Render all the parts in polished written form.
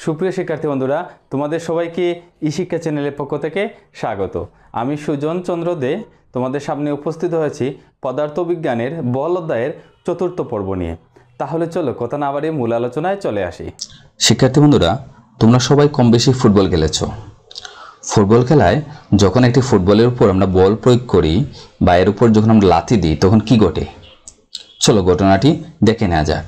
সুপ্রিয় শিক্ষার্থী বন্ধুরা, তোমাদের সবাইকে ই শিক্ষা চ্যানেলের পক্ষ থেকে স্বাগত। আমি সুজন চন্দ্র দে তোমাদের সামনে উপস্থিত হয়েছি পদার্থবিজ্ঞানের বল অধ্যায়ের চতুর্থ পর্ব নিয়ে। তাহলে চলো কথা না বাড়িয়ে মূল আলোচনায় চলে আসি। শিক্ষার্থী বন্ধুরা, তোমরা সবাই কম বেশি ফুটবল খেলেছো। ফুটবল খেলায় যখন একটি ফুটবলের উপর আমরা বল প্রয়োগ করি বা এর উপর যখন আমরা লাথি দিই তখন কি ঘটে, চলো ঘটনাটি দেখে নেওয়া যাক।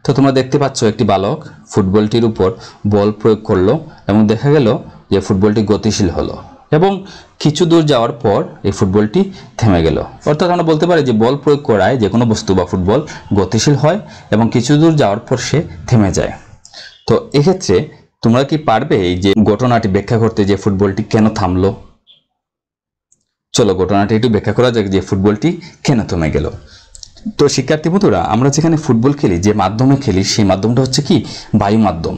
তো তোমরা দেখতে পাচ্ছ একটি বালক ফুটবলটির উপর বল প্রয়োগ করলো এবং দেখা গেল যে ফুটবলটি গতিশীল হলো এবং কিছু দূর যাওয়ার পর এই ফুটবলটি থেমে গেল। অর্থাৎ আমরা বলতে পারি যে বল প্রয়োগ করায় যে কোনো বস্তু বা ফুটবল গতিশীল হয় এবং কিছু দূর যাওয়ার পর সে থেমে যায়। তো এক্ষেত্রে তোমরা কি পারবে এই যে ঘটনাটি ব্যাখ্যা করতে যে ফুটবলটি কেন থামলো? চলো ঘটনাটি একটু ব্যাখ্যা করা যাক যে ফুটবলটি কেন থেমে গেল। তো শিক্ষার্থী বন্ধুরা, আমরা যেখানে ফুটবল খেলি যে মাধ্যমে খেলি সেই মাধ্যমটা হচ্ছে কি বায়ু মাধ্যম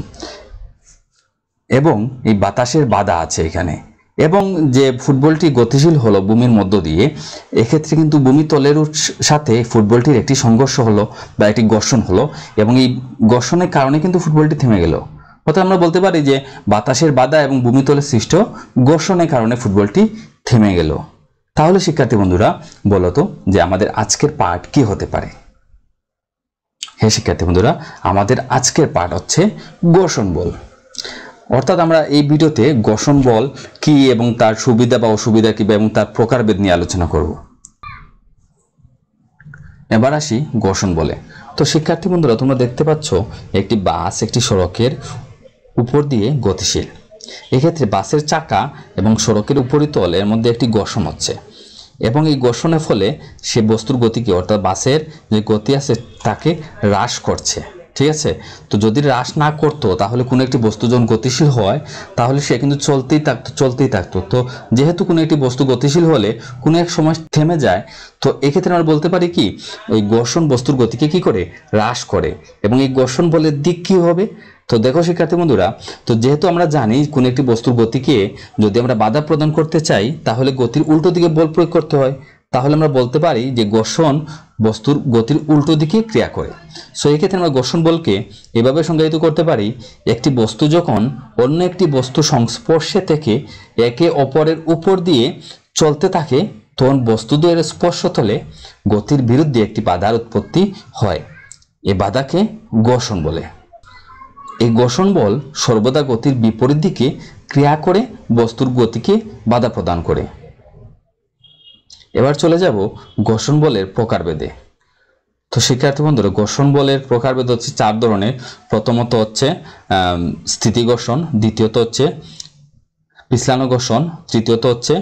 এবং এই বাতাসের বাধা আছে এখানে, এবং যে ফুটবলটি গতিশীল হলো ভূমির মধ্য দিয়ে, এক্ষেত্রে কিন্তু ভূমিতলের সাথে ফুটবলটির একটি সংঘর্ষ হলো বা একটি ঘর্ষণ হলো এবং এই ঘর্ষণের কারণে কিন্তু ফুটবলটি থেমে গেল। অর্থাৎ আমরা বলতে পারি যে বাতাসের বাধা এবং ভূমিতলের সৃষ্ট ঘর্ষণের কারণে ফুটবলটি থেমে গেল। তাহলে শিক্ষার্থী বন্ধুরা বলো তো যে আমাদের আজকের পাঠ কি হতে পারে? হ্যাঁ শিক্ষার্থী বন্ধুরা, আমাদের আজকের পাঠ হচ্ছে ঘর্ষণ বল। অর্থাৎ আমরা এই ভিডিওতে ঘর্ষণ বল কি এবং তার সুবিধা বা অসুবিধা কি এবং তার প্রকারভেদ নিয়ে আলোচনা করব। এবার আসি ঘর্ষণ বলে। তো শিক্ষার্থী বন্ধুরা, তোমরা দেখতে পাচ্ছ একটি বাস একটি সড়কের উপর দিয়ে গতিশীল। এক্ষেত্রে বাসের চাকা এবং সড়কের উপরিতল এর মধ্যে একটি ঘর্ষণ হচ্ছে এবং এই ঘর্ষণের ফলে সে বস্তুর গতিকে, অর্থাৎ বাসের যে গতি আছে তাকে হ্রাস করছে। ঠিক আছে, তো যদি হ্রাস না করতো তাহলে কোনো একটি বস্তু যখন গতিশীল হয় তাহলে সে কিন্তু চলতেই থাকতো। তো যেহেতু কোনো একটি বস্তু গতিশীল হলে কোনো এক সময় থেমে যায়, তো এক্ষেত্রে আমরা বলতে পারি কি এই ঘর্ষণ বস্তুর গতিকে কি করে হ্রাস করে এবং এই ঘর্ষণ বলের দিক কি হবে। তো দেখো শিক্ষার্থী বন্ধুরা, তো যেহেতু আমরা জানি কোনো একটি বস্তুর গতিকে যদি আমরা বাধা প্রদান করতে চাই তাহলে গতির উল্টো দিকে বল প্রয়োগ করতে হয়। তাহলে আমরা বলতে পারি যে ঘর্ষণ বস্তুর গতির উল্টো দিকে ক্রিয়া করে। সো এই ক্ষেত্রে আমরা ঘর্ষণ বলকে এভাবে সংজ্ঞায়িত করতে পারি, একটি বস্তু যখন অন্য একটি বস্তুর সংস্পর্শে থেকে একে অপরের উপর দিয়ে চলতে থাকে তখন বস্তুদ্বয়ের স্পর্শতলে গতির বিরুদ্ধে একটি বাধার উৎপত্তি হয়। এই বাধাকে ঘর্ষণ বলে। এই ঘর্ষণ বল সর্বদা গতির বিপরীত দিকে ক্রিয়া করে বস্তুর গতিকে বাধা প্রদান করে। এবার চলে যাব ঘর্ষণ বলের প্রকারভেদে। তো শিক্ষার্থী বন্ধুরা, ঘর্ষণ বলের প্রকারভেদ হচ্ছে 4 ধরনের। প্রথমত হচ্ছে স্থিতি ঘর্ষণ, দ্বিতীয়ত হচ্ছে পিছলানো ঘর্ষণ, তৃতীয়ত হচ্ছে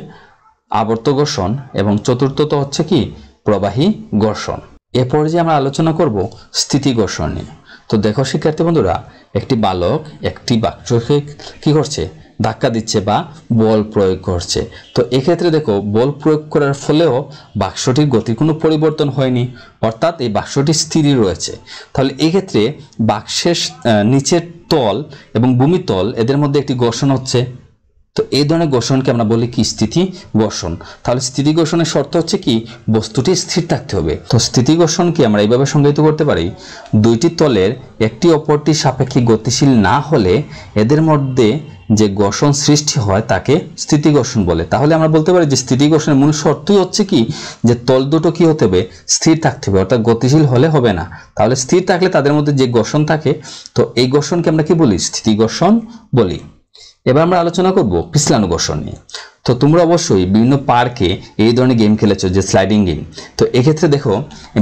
আবর্ত ঘর্ষণ এবং চতুর্থত হচ্ছে কি প্রবাহী ঘর্ষণ। এ পর্যায়ে আমরা আলোচনা করব স্থিতি ঘর্ষণ নিয়ে। তো দেখো শিক্ষার্থী বন্ধুরা, একটি বালক একটি বাক্সকে কি করছে, ধাক্কা দিচ্ছে বা বল প্রয়োগ করছে। তো এক্ষেত্রে দেখো বল প্রয়োগ করার ফলেও বাক্সটির গতির কোনো পরিবর্তন হয়নি, অর্থাৎ এই বাক্সটি স্থিরই রয়েছে। তাহলে এক্ষেত্রে বাক্সের নিচের তল এবং ভূমিতল এদের মধ্যে একটি ঘর্ষণ হচ্ছে। তো এই ধরনের ঘর্ষণকে আমরা বলি কি স্থিতি ঘর্ষণ। তাহলে স্থিতি ঘর্ষণের শর্ত হচ্ছে কি বস্তুটি স্থির থাকতে হবে। তো স্থিতি ঘর্ষণকে আমরা এইভাবে সংজ্ঞায়িত করতে পারি, দুইটি তলের একটি অপরটির সাপেক্ষে গতিশীল না হলে এদের মধ্যে যে ঘর্ষণ সৃষ্টি হয় তাকে স্থিতি ঘর্ষণ বলে। তাহলে আমরা বলতে পারি যে স্থিতি ঘর্ষণের মূল শর্তই হচ্ছে কি যে তল দুটো কি হতে হবে, স্থির থাকতে হবে, অর্থাৎ গতিশীল হলে হবে না। তাহলে স্থির থাকলে তাদের মধ্যে যে ঘর্ষণ থাকে, তো এই ঘর্ষণকে আমরা কি বলি, স্থিতি ঘর্ষণ বলি। এবার আমরা আলোচনা করব পিছলানো ঘর্ষণ নিয়ে। তো তোমরা অবশ্যই বিভিন্ন পার্কে এই ধরনের গেম খেলেছো যে স্লাইডিং গেম। তো এক্ষেত্রে দেখো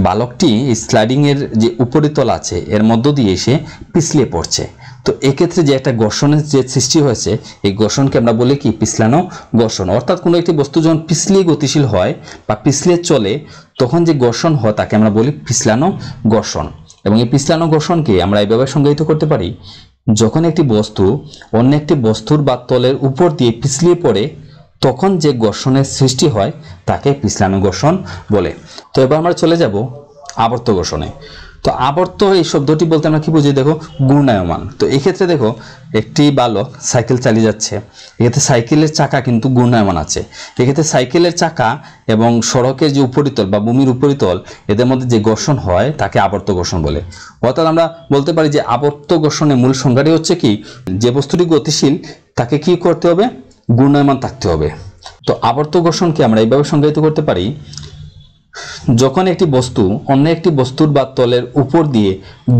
বালকটি স্লাইডিং এর যে উপরিতল আছে এর মধ্য দিয়ে এসে পিছলিয়ে পড়ছে। তো এক্ষেত্রে যে একটা ঘর্ষণের যে সৃষ্টি হয়েছে এই ঘর্ষণকে আমরা বলি কি পিছলানো ঘর্ষণ। অর্থাৎ কোনো একটি বস্তু যখন পিছলিয়ে গতিশীল হয় বা পিছলিয়ে চলে তখন যে ঘর্ষণ হয় তাকে আমরা বলি পিছলানো ঘর্ষণ। এবং এই পিছলানো ঘর্ষণকে আমরা এইভাবে সংজ্ঞায়িত করতে পারি, যখন একটি বস্তু অন্য একটি বস্তুর বা তলের উপর দিয়ে পিছলিয়ে পড়ে তখন যে ঘর্ষণের সৃষ্টি হয় তাকে পিছলানো ঘর্ষণ বলে। তো এবার আমরা চলে যাব আবর্ত ঘর্ষণে। তো আবর্ত এই শব্দটি বলতে আমরা কি বুঝি, দেখো ঘূর্ণায়মান। তো এই ক্ষেত্রে দেখো একটি বালক সাইকেল চালিয়ে যাচ্ছে, এক্ষেত্রে সাইকেলের চাকা কিন্তু ঘূর্ণায়মান আছে। এক্ষেত্রে সাইকেলের চাকা এবং সড়কের যে উপরিতল বা ভূমির উপরিতল এদের মধ্যে যে ঘর্ষণ হয় তাকে আবর্ত ঘর্ষণ বলে। অর্থাৎ আমরা বলতে পারি যে আবর্ত ঘর্ষণের মূল সংজ্ঞাটি হচ্ছে কি, যে বস্তুটি গতিশীল তাকে কি করতে হবে, ঘূর্ণায়মান থাকতে হবে। তো আবর্ত ঘর্ষণকে আমরা এইভাবে সংজ্ঞায়িত করতে পারি, যখন একটি বস্তু অন্য একটি বস্তুর বা তলের উপর দিয়ে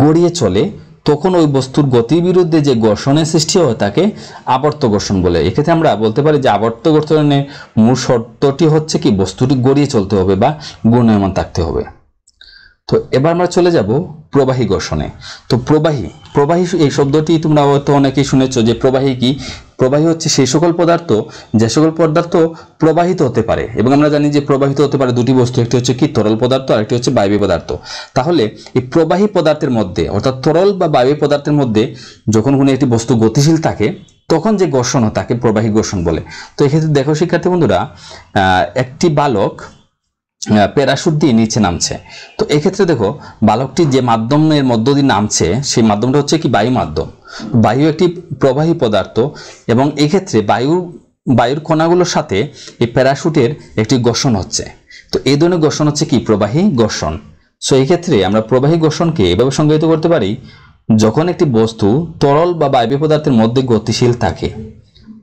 গড়িয়ে চলে তখন ওই বস্তুর গতির বিরুদ্ধে যে ঘর্ষণের সৃষ্টি হয় তাকে আবর্ত ঘর্ষণ বলে। এক্ষেত্রে আমরা বলতে পারি যে আবর্ত ঘর্ষণের মূল শর্তটি হচ্ছে কি, বস্তুটি গড়িয়ে চলতে হবে বা ঘূর্ণায়মান থাকতে হবে। তো এবার আমরা চলে যাব প্রবাহী ঘর্ষণে। তো প্রবাহী এই শব্দটি তোমরা হয়তো অনেকেই শুনেছো যে প্রবাহী কি, প্রবাহী হচ্ছে সেই সকল পদার্থ যে সকল পদার্থ প্রবাহিত হতে পারে। এবং আমরা জানি যে প্রবাহিত হতে পারে দুটি বস্তু, একটি হচ্ছে কি তরল পদার্থ আর একটি হচ্ছে বায়বীয় পদার্থ। তাহলে এই প্রবাহী পদার্থের মধ্যে অর্থাৎ তরল বা বায়বীয় পদার্থের মধ্যে যখন কোনো একটি বস্তু গতিশীল থাকে তখন যে ঘর্ষণ হয় তাকে প্রবাহী ঘর্ষণ বলে। তো এক্ষেত্রে দেখো শিক্ষার্থী বন্ধুরা, একটি বালক প্যারাশুট দিয়ে নিচে নামছে। তো এক্ষেত্রে দেখো বালকটি যে মাধ্যমের মধ্য দিয়ে নামছে সেই মাধ্যমটা হচ্ছে কি, বায়ু মাধ্যম। বায়ু একটি প্রবাহী পদার্থ এবং এক্ষেত্রে বায়ুর কণাগুলোর সাথে এই প্যারাশুটের একটি ঘর্ষণ হচ্ছে। তো এই ধরনের ঘর্ষণ হচ্ছে কি, প্রবাহী ঘর্ষণ। সো এই ক্ষেত্রে আমরা প্রবাহী ঘর্ষণকে এভাবে সংজ্ঞায়িত করতে পারি, যখন একটি বস্তু তরল বা বায়বীয় পদার্থের মধ্যে গতিশীল থাকে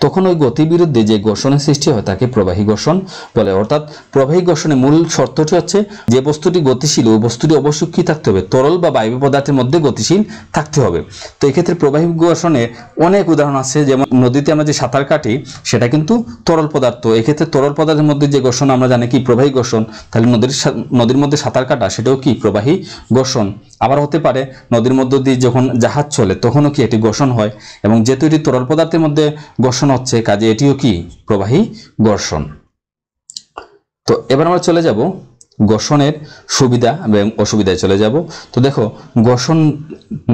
তখন ওই গতির বিরুদ্ধে যে ঘর্ষণের সৃষ্টি হয় তাকে প্রবাহী ঘর্ষণ বলে। অর্থাৎ প্রবাহী ঘর্ষণের মূল শর্তটি হচ্ছে যে বস্তুটি গতিশীল ওই বস্তুটি অবশ্যই কি থাকতে হবে, তরল বা বায়বীয় পদার্থের মধ্যে গতিশীল থাকতে হবে। তো এক্ষেত্রে প্রবাহী ঘর্ষণের অনেক উদাহরণ আছে, যেমন নদীতে আমরা যে সাঁতার কাটি সেটা কিন্তু তরল পদার্থ। এক্ষেত্রে তরল পদার্থের মধ্যে যে ঘর্ষণ আমরা জানি কি, প্রবাহী ঘর্ষণ। তাহলে নদীর মধ্যে সাঁতার কাটা সেটাও কি, প্রবাহী ঘর্ষণ। আবার হতে পারে নদীর মধ্য দিয়ে যখন জাহাজ চলে তখনও কি এটি ঘর্ষণ হয়, এবং যেহেতু এটি তরল পদার্থের মধ্যে ঘর্ষণ হচ্ছে কাজে এটিও কি, প্রবাহী ঘর্ষণ। তো এবার আমরা চলে যাব ঘর্ষণের সুবিধা এবং অসুবিধায় চলে যাব। তো দেখো ঘর্ষণ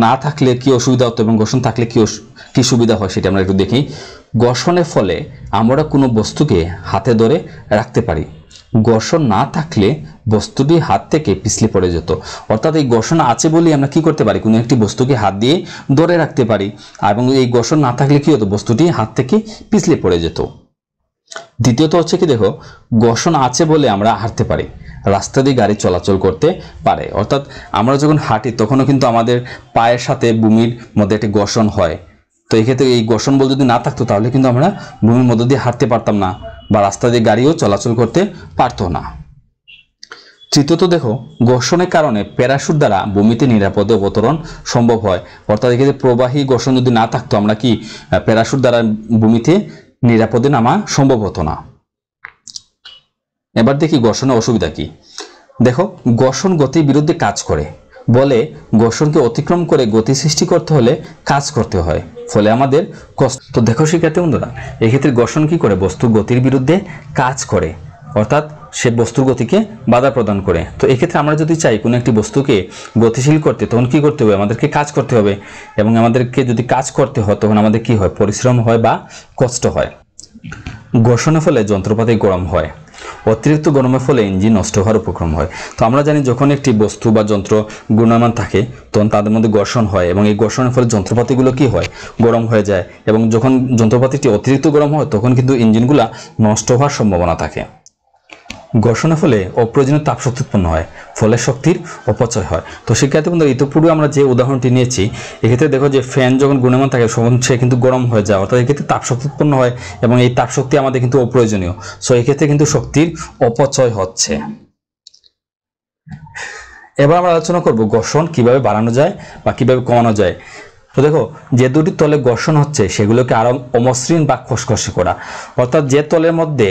না থাকলে কি অসুবিধা হতো এবং ঘর্ষণ থাকলে কি সুবিধা হয় সেটা আমরা একটু দেখি। ঘর্ষণের ফলে আমরা কোনো বস্তুকে হাতে ধরে রাখতে পারি, ঘর্ষণ না থাকলে বস্তুটি হাত থেকে পিছলে পড়ে যেত। অর্থাৎ এই ঘর্ষণ আছে বলেই আমরা কি করতে পারি, কোনো একটি বস্তুকে হাত দিয়ে ধরে রাখতে পারি, এবং এই ঘর্ষণ না থাকলে কি হতো, বস্তুটি হাত থেকে পিছলে পড়ে যেত। দ্বিতীয়ত হচ্ছে কি, দেখো ঘর্ষণ আছে বলে আমরা হাঁটতে পারি, রাস্তা দিয়ে গাড়ি চলাচল করতে পারে। অর্থাৎ আমরা যখন হাঁটি তখনও কিন্তু আমাদের পায়ের সাথে ভূমির মধ্যে একটি ঘর্ষণ হয়। তো এক্ষেত্রে এই ঘর্ষণ বল যদি না থাকতো তাহলে কিন্তু আমরা ভূমির মধ্য দিয়ে হাঁটতে পারতাম না বা রাস্তা দিয়ে গাড়িও চলাচল করতে পারতো না। তৃতীয়ত দেখো ঘর্ষণের কারণে প্যারাশুট দ্বারা ভূমিতে নিরাপদে অবতরণ সম্ভব হয়। অর্থাৎ এক্ষেত্রে প্রবাহী ঘর্ষণ যদি না থাকতো আমরা কি প্যারাশুট দ্বারা ভূমিতে নিরাপদে নামা সম্ভব হতো না। এবার দেখি ঘর্ষণের অসুবিধা কি। দেখো ঘর্ষণ গতির বিরুদ্ধে কাজ করে বলে ঘর্ষণকে অতিক্রম করে গতি সৃষ্টি করতে হলে কাজ করতে হয়, ফলে আমাদের কষ্ট। তো দেখো শিক্ষার্থী বন্ধুরা, এক্ষেত্রে ঘর্ষণ কি করে, বস্তুর গতির বিরুদ্ধে কাজ করে, অর্থাৎ সে বস্তুর গতিকে বাধা প্রদান করে। তো এক্ষেত্রে আমরা যদি চাই কোনো একটি বস্তুকে গতিশীল করতে তখন কি করতে হবে, আমাদেরকে কাজ করতে হবে, এবং আমাদেরকে যদি কাজ করতে হয় তখন আমাদের কি হয়, পরিশ্রম হয় বা কষ্ট হয়। ঘর্ষণের ফলে যন্ত্রপাতি গরম হয়, অতিরিক্ত গরমের ফলে ইঞ্জিন নষ্ট হওয়ার উপক্রম হয়। তো আমরা জানি যখন একটি বস্তু বা যন্ত্র ঘূর্ণায়মান থাকে তখন তাদের মধ্যে ঘর্ষণ হয়, এবং এই ঘর্ষণের ফলে যন্ত্রপাতিগুলো কি হয়, গরম হয়ে যায়, এবং যখন যন্ত্রপাতিটি অতিরিক্ত গরম হয় তখন কিন্তু ইঞ্জিনগুলা নষ্ট হওয়ার সম্ভাবনা থাকে। ঘর্ষণের ফলে অপ্রয়োজনীয় তাপশক্তি উৎপন্ন হয়, ফলে শক্তির অপচয় হয়। তো শিক্ষার্থী বন্ধুরা, ইতিপূর্বে আমরা যে উদাহরণটি নিয়েছি এক্ষেত্রে দেখো যে ফ্যান যখন ঘূর্ণায়মান থাকে তখন সে কিন্তু গরম হয়ে যায়, অর্থাৎ এক্ষেত্রে তাপশক্তি উৎপন্ন হয়, এবং এই তাপশক্তি আমাদের কিন্তু অপ্রয়োজনীয়। সো এক্ষেত্রে কিন্তু শক্তির অপচয় হচ্ছে। এবার আমরা আলোচনা করব ঘর্ষণ কিভাবে বাড়ানো যায় বা কিভাবে কমানো যায়। তো দেখো যে দুটি তলে ঘর্ষণ হচ্ছে সেগুলোকে আরো অমসৃণ বা খসখসে করা। অর্থাৎ যে তলের মধ্যে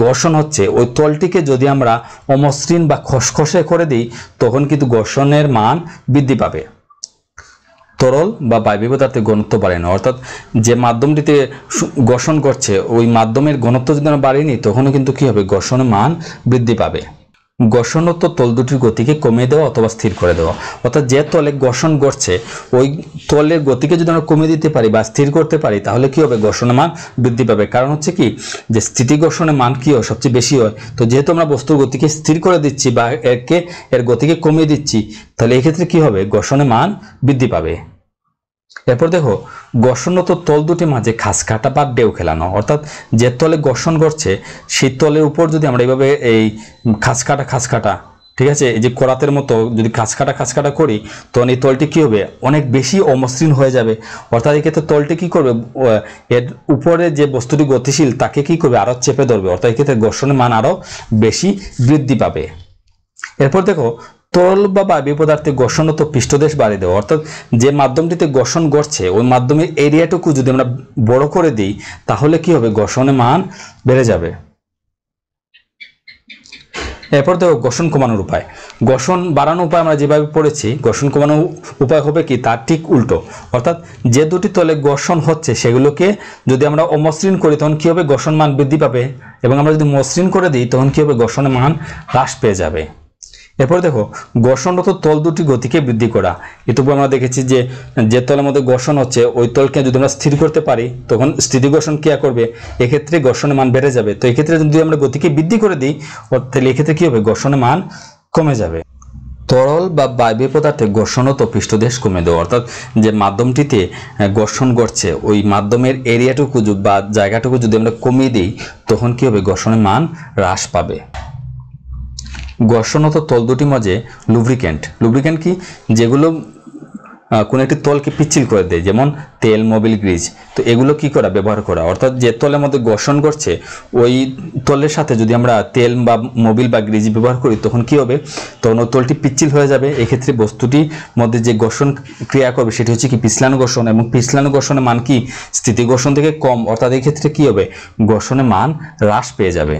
ঘর্ষণ হচ্ছে ওই তলটিকে যদি আমরা অমসৃণ বা খসখসে করে দিই তখন কিন্তু ঘর্ষণের মান বৃদ্ধি পাবে। তরল বা বায়বীয় পদার্থের ঘনত্ব বাড়ে না, অর্থাৎ যে মাধ্যমটিতে ঘর্ষণ করছে ওই মাধ্যমের ঘনত্ব যদি আমরা বাড়িয়ে নিই তখনও কিন্তু কি হবে, ঘর্ষণের মান বৃদ্ধি পাবে। ঘর্ষণরত তল দুটির গতিকে কমিয়ে দেওয়া অথবা স্থির করে দেওয়া। অর্থাৎ যে তলে ঘর্ষণ ঘটছে ওই তলের গতিকে যদি আমরা কমিয়ে দিতে পারি বা স্থির করতে পারি তাহলে কি হবে, ঘর্ষণের মান বৃদ্ধি পাবে। কারণ হচ্ছে কি যে স্থিতি ঘর্ষণের মান কি হয়, সবচেয়ে বেশি হয়। তো যেহেতু আমরা বস্তুর গতিকে স্থির করে দিচ্ছি বা এর গতিকে কমিয়ে দিচ্ছি, তাহলে এক্ষেত্রে কি হবে, ঘর্ষণের মান বৃদ্ধি পাবে। এরপর দেখো, ঘর্ষণরত তল দুটির মাঝে খাস কাটা বা ডেউ খেলানো। অর্থাৎ যে তলে ঘর্ষণ ঘটছে সেই তলের উপর যদি আমরা এইভাবে এই খাস কাটা, ঠিক আছে, এই যে করাতের মতো যদি খাস কাটা করি, তখন এই তলটি কি হবে, অনেক বেশি অমসৃণ হয়ে যাবে। অর্থাৎ এক্ষেত্রে তলটি কি করবে, এর উপরে যে বস্তুটি গতিশীল তাকে কি করবে, আরো চেপে ধরবে। অর্থাৎ এক্ষেত্রে ঘর্ষণের মান আরো বেশি বৃদ্ধি পাবে। এরপর দেখো, তরল বা বায়বীয় পদার্থে ঘর্ষণরত পৃষ্ঠদেশ বাড়িয়ে দেওয়া। অর্থাৎ যে মাধ্যমটিতে ঘর্ষণ ঘটছে ওই মাধ্যমের এরিয়াটুকু যদি আমরা বড় করে দিই তাহলে কি হবে, ঘর্ষণের মান বেড়ে যাবে। এরপর দেখো, ঘর্ষণ কমানোর উপায়। ঘর্ষণ বাড়ানোর উপায় আমরা যেভাবে পড়েছি, ঘর্ষণ কমানোর উপায় হবে কি তার ঠিক উল্টো। অর্থাৎ যে দুটি তলে ঘর্ষণ হচ্ছে সেগুলোকে যদি আমরা অমসৃণ করি তখন কি হবে, ঘর্ষণ মান বৃদ্ধি পাবে, এবং আমরা যদি মসৃণ করে দিই তখন কি হবে, ঘর্ষণের মান হ্রাস পেয়ে যাবে। এরপর দেখো, ঘর্ষণরত তল দুটি গতিকে বৃদ্ধি করা। এটুকু আমরা দেখেছি যে যে তলের মধ্যে ঘর্ষণ হচ্ছে ওই তলকে যদি আমরা স্থির করতে পারি তখন স্থিতি ঘর্ষণ ক্রিয়া করবে, এক্ষেত্রে ঘর্ষণের মান বেড়ে যাবে। তো এক্ষেত্রে যদি আমরা গতিকে বৃদ্ধি করে দিই তাহলে এক্ষেত্রে কি হবে, ঘর্ষণের মান কমে যাবে। তরল বা বায়বীয় পদার্থে ঘর্ষণরত পৃষ্ঠদেশ কমে দেওয়া। অর্থাৎ যে মাধ্যমটিতে ঘর্ষণ ঘটছে ওই মাধ্যমের এরিয়াটুকু বা জায়গাটুকু যদি আমরা কমিয়ে দিই তখন কি হবে, ঘর্ষণের মান হ্রাস পাবে। ঘর্ষণরত তল দুটির মাঝে লুব্রিক্যান্ট কি, যেগুলো কোনো একটি তলকে পিচ্ছিল করে দেয়, যেমন তেল, মোবিল, গ্রিজ। তো এগুলো কি করা, ব্যবহার করা। অর্থাৎ যে তলের মধ্যে ঘর্ষণ করছে ওই তলের সাথে যদি আমরা তেল বা মোবিল বা গ্রিজ ব্যবহার করি তখন কি হবে, তখন ওই তলটি পিচ্ছিল হয়ে যাবে। এক্ষেত্রে বস্তুটির মধ্যে যে ঘর্ষণ ক্রিয়া করবে সেটি হচ্ছে কি পিছলানো ঘর্ষণ, এবং পিছলানো ঘর্ষণের মান কি স্থিতি ঘর্ষণ থেকে কম। অর্থাৎ এই ক্ষেত্রে কি হবে, ঘর্ষণের মান হ্রাস পেয়ে যাবে।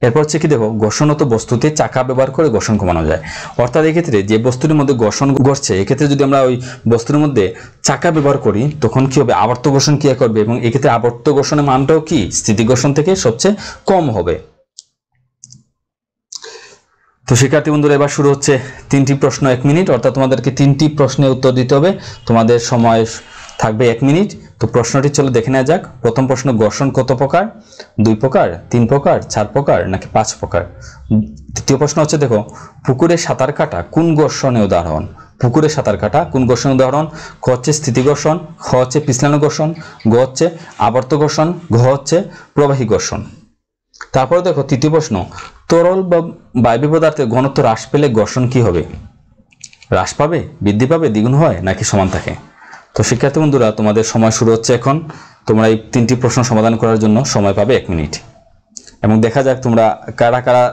এরপর হচ্ছে কি দেখো, ঘর্ষণরত বস্তুতে চাকা ব্যবহার করে ঘর্ষণ কমানো যায়। অর্থাৎ এক্ষেত্রে যে বস্তুর মধ্যে ঘর্ষণ ঘটছে এক্ষেত্রে যদি আমরা ওই বস্তুর মধ্যে চাকা ব্যবহার করি তখন কি হবে, আবর্ত ঘর্ষণ ক্রিয়া করবে, এবং এক্ষেত্রে আবর্ত ঘর্ষণের মানটাও কি স্থিতি ঘর্ষণ থেকে সবচেয়ে কম হবে। তো শিক্ষার্থী বন্ধুরা, এবার শুরু হচ্ছে 3টি প্রশ্ন 1 মিনিট। অর্থাৎ তোমাদেরকে 3টি প্রশ্নের উত্তর দিতে হবে, তোমাদের সময় থাকবে 1 মিনিট। তো প্রশ্নটি চলো দেখে নেওয়া যাক। প্রথম প্রশ্ন, ঘর্ষণ কত প্রকার, 2 প্রকার, 3 প্রকার, 4 প্রকার নাকি 5 প্রকার? দ্বিতীয় প্রশ্ন হচ্ছে দেখো, পুকুরে সাঁতার কাটা কোন ঘর্ষণের উদাহরণ? পুকুরে সাঁতার কাটা কোন ঘর্ষণের উদাহরণ? খ হচ্ছে স্থিতি ঘর্ষণ, খ হচ্ছে পিছলানো ঘর্ষণ, গ হচ্ছে আবর্ত ঘর্ষণ, ঘ হচ্ছে প্রবাহী ঘর্ষণ। তারপরে দেখো তৃতীয় প্রশ্ন, তরল বা বায়বীয় পদার্থের ঘনত্ব হ্রাস পেলে ঘর্ষণ কি হবে? হ্রাস পাবে, বৃদ্ধি পাবে, দ্বিগুণ হয় নাকি সমান থাকে? তো শিক্ষার্থী বন্ধুরা, তোমাদের সময় শুরু হচ্ছে এখন। তোমরা এই 3টি প্রশ্ন সমাধান করার জন্য সময় পাবে 1 মিনিট, এবং দেখা যাক তোমরা কারা কারা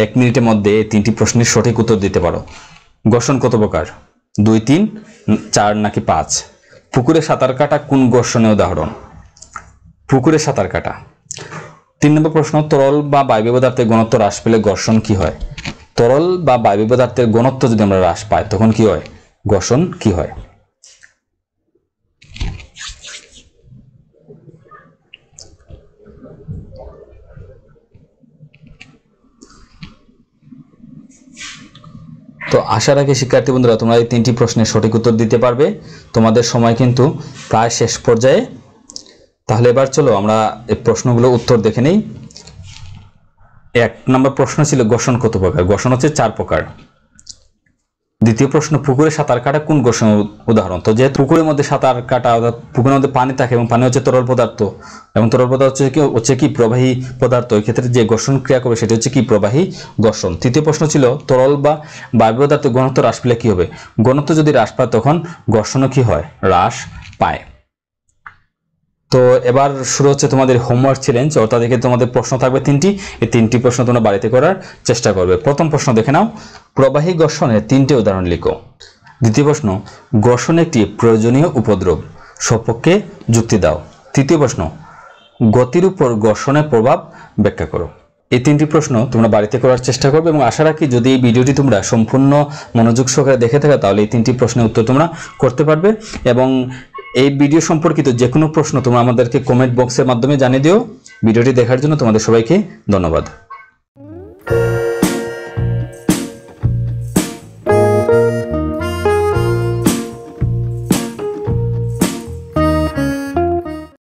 1 মিনিটের মধ্যে এই 3টি প্রশ্নের সঠিক উত্তর দিতে পারো। ঘর্ষণ কত প্রকার, 2, 3, 4 নাকি 5? পুকুরে সাঁতার কাটা কোন ঘর্ষণের উদাহরণ? পুকুরে সাঁতার কাটা। 3 নম্বর প্রশ্ন, তরল বা বায়বীয় পদার্থের ঘনত্ব হ্রাস পেলে ঘর্ষণ কি হয়? তরল বা বায়বীয় পদার্থের ঘনত্ব যদি আমরা হ্রাস পাই তখন কি হয়, ঘর্ষণ কি হয়? তো আশা রাখি শিক্ষার্থী বন্ধুরা তোমরা এই 3টি প্রশ্নের সঠিক উত্তর দিতে পারবে। তোমাদের সময় কিন্তু প্রায় শেষ পর্যায়ে। তাহলে এবার চলো আমরা এই প্রশ্নগুলো উত্তর দেখে নেই। 1 নম্বর প্রশ্ন ছিল ঘর্ষণ কত প্রকার? ঘর্ষণ হচ্ছে 4 প্রকার। দ্বিতীয় প্রশ্ন, পুকুরে সাঁতার কাটা কোন ঘর্ষণের উদাহরণ? তো যেহেতু পুকুরের মধ্যে সাঁতার কাটা, পুকুরের মধ্যে পানি থাকে এবং পানি হচ্ছে তরল পদার্থ, এবং তরল পদার্থ হচ্ছে কি প্রবাহী পদার্থ, এই ক্ষেত্রে যে ঘর্ষণ ক্রিয়া করবে সেটা হচ্ছে কি প্রবাহী ঘর্ষণ। তৃতীয় প্রশ্ন ছিল তরল বা বায়বীয় পদার্থের ঘনত্ব হ্রাস পেলে কি হবে? ঘনত্ব যদি হ্রাস পায় তখন ঘর্ষণও কি হয়, হ্রাস পায়। তো এবার শুরু হচ্ছে তোমাদের হোমওয়ার্ক চ্যালেঞ্জ। অর্থাৎ এখানে তোমাদের প্রশ্ন থাকবে 3টি, এই 3টি প্রশ্ন তোমরা বাড়িতে করার চেষ্টা করবে। প্রথম প্রশ্ন দেখে নাও, প্রবাহী ঘর্ষণের 3টি উদাহরণ লিখো। দ্বিতীয় প্রশ্ন, ঘর্ষণ একটি প্রয়োজনীয় উপদ্রব, সপক্ষে যুক্তি দাও। তৃতীয় প্রশ্ন, গতির উপর ঘর্ষণের প্রভাব ব্যাখ্যা করো। এই 3টি প্রশ্ন তোমরা বাড়িতে করার চেষ্টা করবে, এবং আশা রাখি যদি এই ভিডিওটি তোমরা সম্পূর্ণ মনোযোগ সহকারে দেখে থাকো তাহলে এই 3টি প্রশ্নের উত্তর তোমরা করতে পারবে। এবং এই ভিডিও সম্পর্কিত যে কোনো প্রশ্ন তোমরা আমাদেরকে কমেন্ট বক্সের মাধ্যমে জানিয়ে দিও। ভিডিওটি দেখার জন্য তোমাদের সবাইকে ধন্যবাদ।